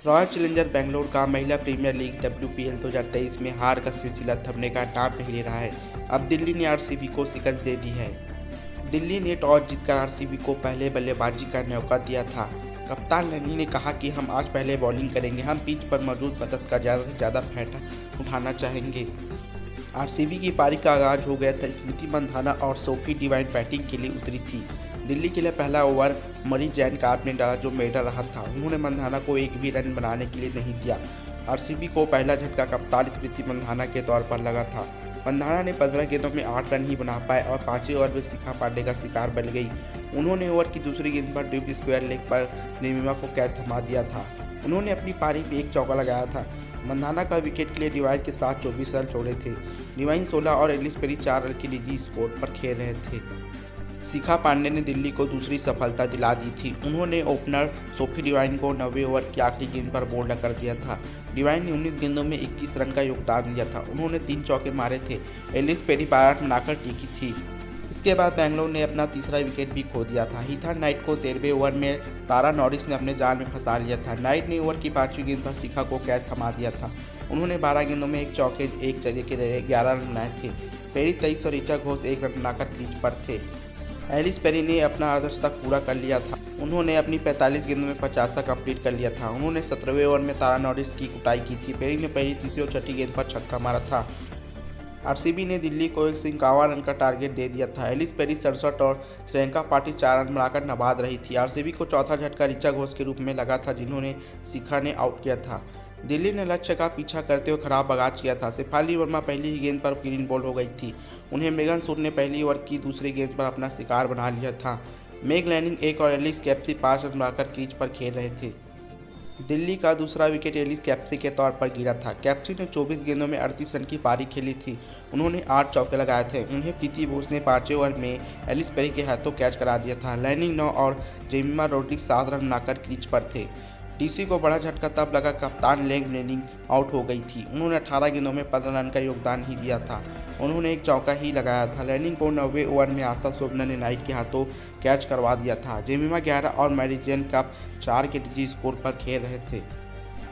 Royal challenger Bangalore का महिला premiere league WPL 2023 में हार का सिलसिला थमने का नाम नहीं ले रहा है। अब दिल्ली ने आरसीबी को शिकस्त दे दी है। दिल्ली ने टॉस जीतकर आरसीबी को पहले बल्लेबाजी का न्यौका दिया था। कप्तान लेनी ने कहा कि हम आज पहले बॉलिंग करेंगे, हम पिच पर मौजूद मदद का ज़्यादा से ज़्यादा फायदा उठाना चाहेंगे। आरसीबी की पारी का आगाज हो गया था। स्मृति मंधाना और सोफी डिवाइन बैटिंग के लिए उतरी थी। दिल्ली के लिए पहला ओवर मरी जैन कार्प ने डाला, जो मेडल रहा था। उन्होंने मंधाना को एक भी रन बनाने के लिए नहीं दिया। आरसीबी को पहला झटका कप्तान स्मृति मंधाना के तौर पर लगा था। मंधाना ने 15 गेंदों में 8 रन ही बना पाए और 5वें ओवर में शिखा पांडे का शिकार बन गई। उन्होंने ओवर की दूसरी गेंद पर ड्यूब स्क्वायर लेग पर जेमिमा को कैच थमा दिया था। उन्होंने अपनी पारी में एक चौका लगाया था। मंधाना का विकेट के लिए डिवाइन के साथ 24 रन छोड़े थे। डिवाइन 16 और एलिस पेरी 4 रन की निजी स्कोर पर खेल रहे थे। शिखा पांडे ने दिल्ली को दूसरी सफलता दिला दी थी। उन्होंने ओपनर सोफी डिवाइन को 90 ओवर की आखिरी गेंद पर बोल्ड कर दिया था। डिवाइन ने 19 गेंदों में 21 रन का योगदान दिया था। उन्होंने 3 चौके मारे थे। एलिस पेरी 12 रन बनाकर टिकी थी। इसके बाद बेंगलोर ने अपना तीसरा विकेट भी खो दिया था। हीथर नाइट को 13वें ओवर में तारा नॉरिस ने अपने जाल में फंसा लिया था। नाइट ने ओवर की 5वीं गेंद पर शिखा को कैच थमा दिया था। उन्होंने 12 गेंदों में 1 चौके 1 छक्के के 11 रन बनाए थे। पेरी 23 और ऋचा घोष 1 रन बनाकर क्रीज पर थे। एलिस पेरी ने अपना अर्धशतक पूरा कर लिया था। उन्होंने अपनी 45 गेंदों में 50 कंप्लीट कर लिया था। उन्होंने 17वें ओवर में तारा नॉरिस की कुटाई की थी। पेरी ने पहली, तीसरी और छठी गेंद पर छक्का मारा था। आरसीबी ने दिल्ली को 151 रन का टारगेट दे दिया था। एलिस पेरी 67 और श्रेयंका पाटिल 4 रन बनाकर नबाद रही थी। आरसीबी को चौथा झटका ऋचा घोष के रूप में लगा था, जिन्होंने शिखा ने आउट किया था। दिल्ली ने लक्ष्य का पीछा करते हुए खराब आगाज किया था। शेफाली वर्मा पहली ही गेंद पर ग्रीन बॉल हो गई थी। उन्हें मेगन सूट ने पहली ओवर की दूसरी गेंद पर अपना शिकार बना लिया था। मेग लैनिंग 1 और एलिस कैप्सी 5 रन बनाकर क्रीज पर खेल रहे थे। दिल्ली का दूसरा विकेट एलिस कैप्सी के तौर पर गिरा था। कैप्सी ने 24 गेंदों में 38 रन की पारी खेली थी। उन्होंने 8 चौके लगाए थे। उन्हें प्रीति बोस ने 5वें ओवर में एलिस पेरी के हाथों कैच करा दिया था। लैनिंग 9 और जेमिमा रोड्रिग्स 7 रन बनाकर क्रीज पर थे। डीसी को बड़ा झटका तब लगा कप्तान लेग लैनिंग आउट हो गई थी। उन्होंने 18 गेंदों में 15 रन का योगदान ही दिया था। उन्होंने 1 चौका ही लगाया था। लैनिंग को 90वें ओवर में आशा शोभना ने नाइट के हाथों कैच करवा दिया था। जेमिमा 11 और मैरिजन कप 4 के निजी स्कोर पर खेल रहे थे।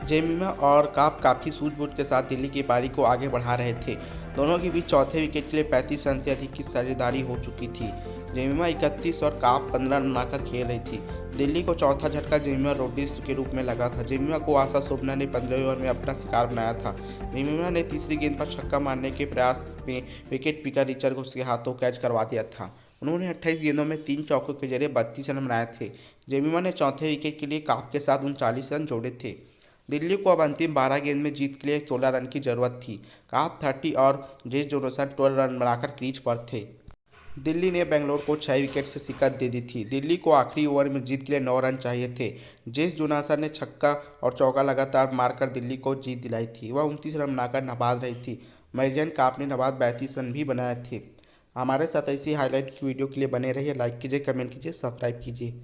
जेमिमा और काप काफ़ी सूझबूझ के साथ दिल्ली की पारी को आगे बढ़ा रहे थे। दोनों के बीच चौथे विकेट के लिए 35 रन से अधिक की साझेदारी हो चुकी थी। जेमिमा 31 और काप 15 रन बनाकर खेल रही थी। दिल्ली को चौथा झटका जेमिमा रोड्रिग्स के रूप में लगा था। जेमिमा को आशा शोभना ने 15वें ओवर में अपना शिकार बनाया था। जेमिमा ने तीसरी गेंद पर छक्का मारने के प्रयास में विकेट पिकर रिचर्ड घोष के हाथों कैच करवा दिया था। उन्होंने 28 गेंदों में 3 चौकों के जरिए 32 रन बनाए थे। जेमिमा ने चौथे विकेट के लिए काप के साथ 39 रन जोड़े थे। दिल्ली को अब अंतिम 12 गेंद में जीत के लिए 16 रन की जरूरत थी। काप 30 और जेस जोनासन 12 रन बनाकर क्रीज पर थे। दिल्ली ने बेंगलोर को 6 विकेट से शिकस्त दे दी थी। दिल्ली को आखिरी ओवर में जीत के लिए 9 रन चाहिए थे। जेस जोनासन ने छक्का और चौका लगातार मारकर दिल्ली को जीत दिलाई थी। वह 29 रन बनाकर नबाद रही थी। मैरिजन काप ने नबाद 32 रन भी बनाए थे। हमारे साथ ऐसी हाईलाइट की वीडियो के लिए बने रहिए। लाइक कीजिए, कमेंट कीजिए, सब्सक्राइब कीजिए।